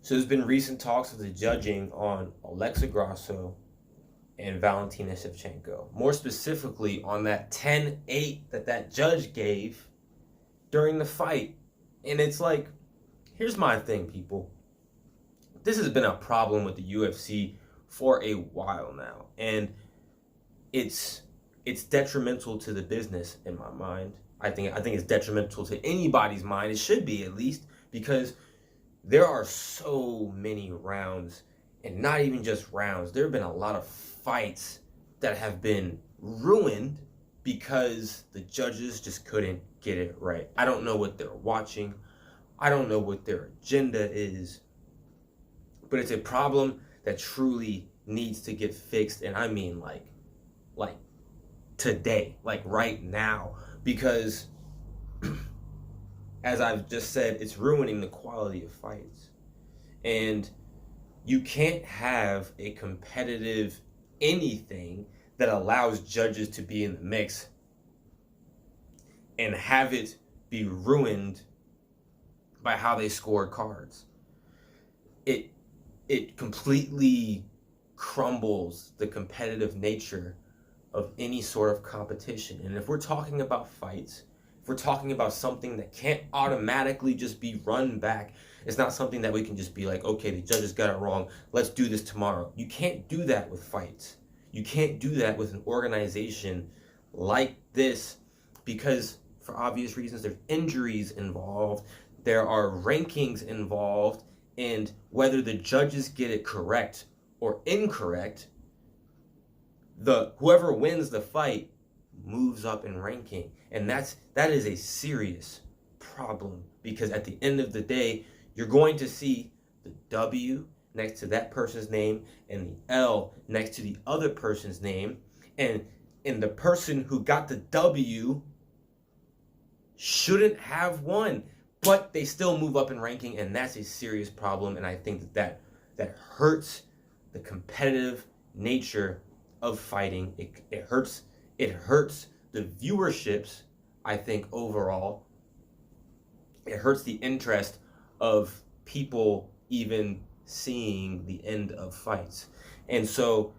So there's been recent talks of the judging on Alexa Grasso and Valentina Shevchenko. More specifically on that 10-8 that judge gave during the fight. And it's like, here's my thing, people. This has been a problem with the UFC for a while now. And it's detrimental to the business in my mind. I think it's detrimental to anybody's mind. It should be, at least, because there are so many rounds, and not even just rounds. There have been a lot of fights that have been ruined because the judges just couldn't get it right. I don't know what they're watching. I don't know what their agenda is. But it's a problem that truly needs to get fixed, and I mean like today, like right now, because as I've just said, it's ruining the quality of fights. And you can't have a competitive anything that allows judges to be in the mix and have it be ruined by how they score cards. It completely crumbles the competitive nature of any sort of competition. And if we're talking about fights, if we're talking about something that can't automatically just be run back, it's not something that we can just be like, okay, the judges got it wrong, let's do this tomorrow. You can't do that with fights. You can't do that with an organization like this, because for obvious reasons, there's injuries involved, there are rankings involved, and whether the judges get it correct or incorrect, whoever wins the fight moves up in ranking. And that is a serious problem, because at the end of the day, you're going to see the W next to that person's name and the L next to the other person's name, and the person who got the W shouldn't have won, but they still move up in ranking, and that's a serious problem. And I think that hurts the competitive nature of fighting. It hurts the viewerships, I think, overall. It hurts the interest of people even seeing the end of fights. And so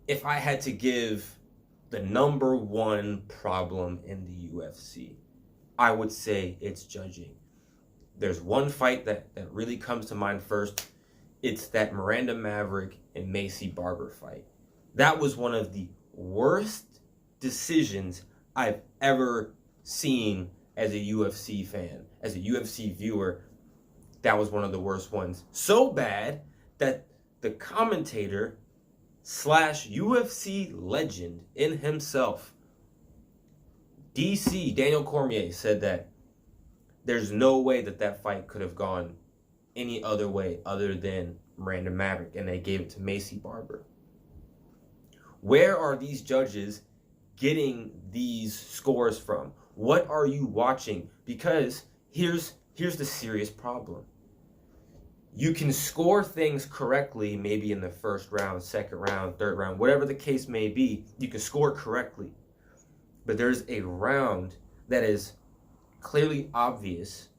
if I had to give the number one problem in the UFC, I would say it's judging. There's one fight that really comes to mind first. It's that Miranda Maverick and Macy Barber fight. That was one of the worst decisions I've ever seen as a UFC fan, as a UFC viewer. That was one of the worst ones. So bad that the commentator / UFC legend in himself, DC, Daniel Cormier, said that there's no way that fight could have gone any other way other than Miranda Maverick, and they gave it to Macy Barber. Where are these judges getting these scores from? What are you watching? Because here's the serious problem. You can score things correctly, maybe in the first round, second round, third round, whatever the case may be, you can score correctly. But there's a round that is clearly obvious,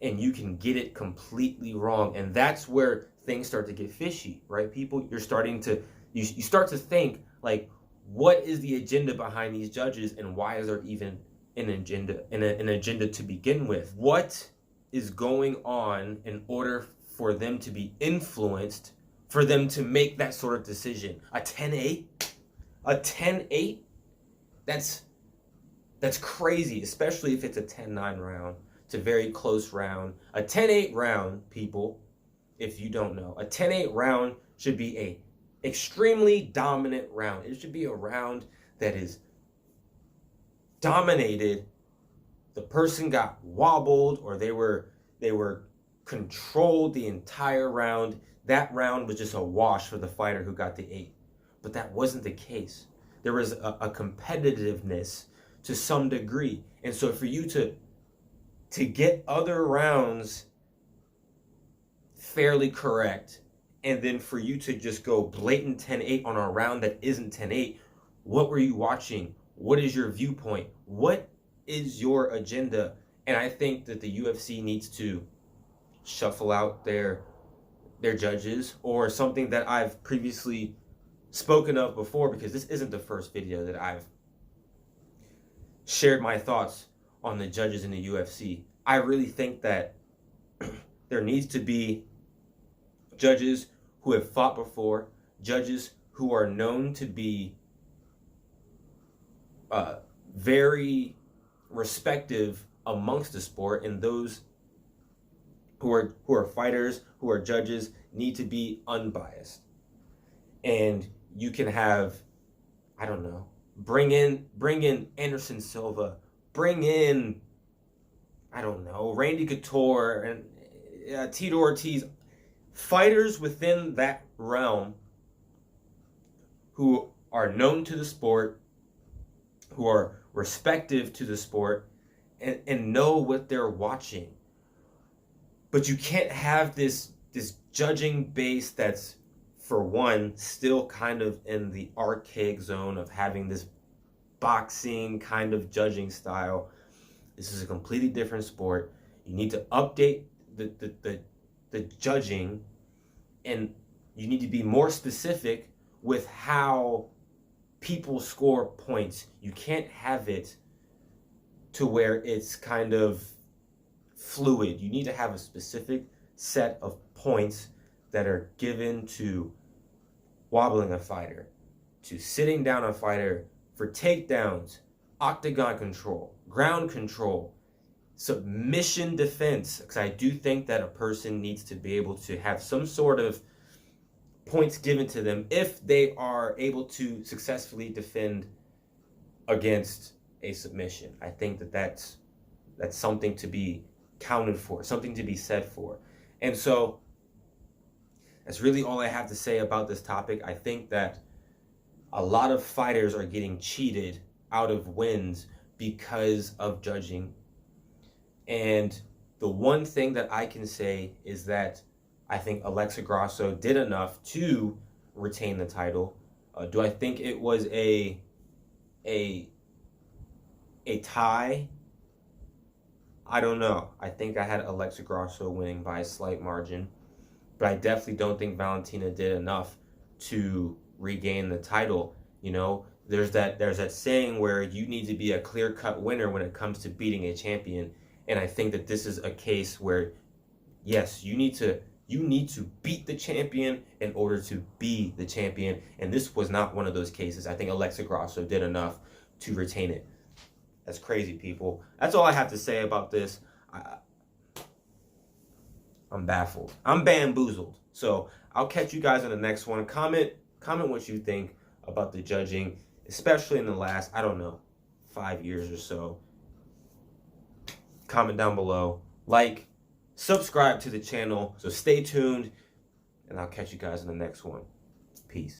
and you can get it completely wrong. And that's where things start to get fishy, right, people? You start to think, like, what is the agenda behind these judges, and why is there even an agenda to begin with? What is going on in order for them to be influenced, for them to make that sort of decision? A 10-8? A 10-8? That's crazy, especially if it's a 10-9 round. It's a very close round. A 10-8 round, people, if you don't know, a 10-8 round should be a extremely dominant round. It should be a round that is dominated. The person got wobbled, or they were controlled the entire round. That round was just a wash for the fighter who got the 8. But that wasn't the case. There was a competitiveness to some degree. And so for you to get other rounds fairly correct, and then for you to just go blatant 10-8 on a round that isn't 10-8, what were you watching? What is your viewpoint? What is your agenda? And I think that the UFC needs to shuffle out their their judges, or something that I've previously spoken of before, because this isn't the first video that I've shared my thoughts on the judges in the UFC. I really think that there needs to be judges who have fought before, judges who are known to be very respective amongst the sport, and those who are fighters, who are judges, need to be unbiased. And you can have, I don't know, bring in Anderson Silva, bring in, I don't know, Randy Couture and Tito Ortiz, fighters within that realm who are known to the sport, who are respective to the sport, and know what they're watching. But you can't have this judging base that's, for one, still kind of in the archaic zone of having this boxing kind of judging style. This is a completely different sport. You need to update the judging, and you need to be more specific with how people score points. You can't have it to where it's kind of fluid. You need to have a specific set of points that are given to wobbling a fighter, to sitting down a fighter, for takedowns, octagon control, ground control, submission defense. Because I do think that a person needs to be able to have some sort of points given to them if they are able to successfully defend against a submission. I think that that's something to be counted for, something to be said for. And so that's really all I have to say about this topic. I think that a lot of fighters are getting cheated out of wins because of judging. And the one thing that I can say is that I think Alexa Grasso did enough to retain the title. Do I think it was a tie? I don't know. I think I had Alexa Grasso winning by a slight margin, but I definitely don't think Valentina did enough to regain the title. You know, there's that saying where you need to be a clear-cut winner when it comes to beating a champion, and I think that this is a case where, yes, you need to beat the champion in order to be the champion, and this was not one of those cases. I think Alexa Grasso did enough to retain it. That's crazy, people. That's all I have to say about this. I'm baffled. I'm bamboozled. So I'll catch you guys on the next one. Comment what you think about the judging, especially in the last, I don't know, 5 years or so. Comment down below. Like, subscribe to the channel. So stay tuned, and I'll catch you guys in the next one. Peace.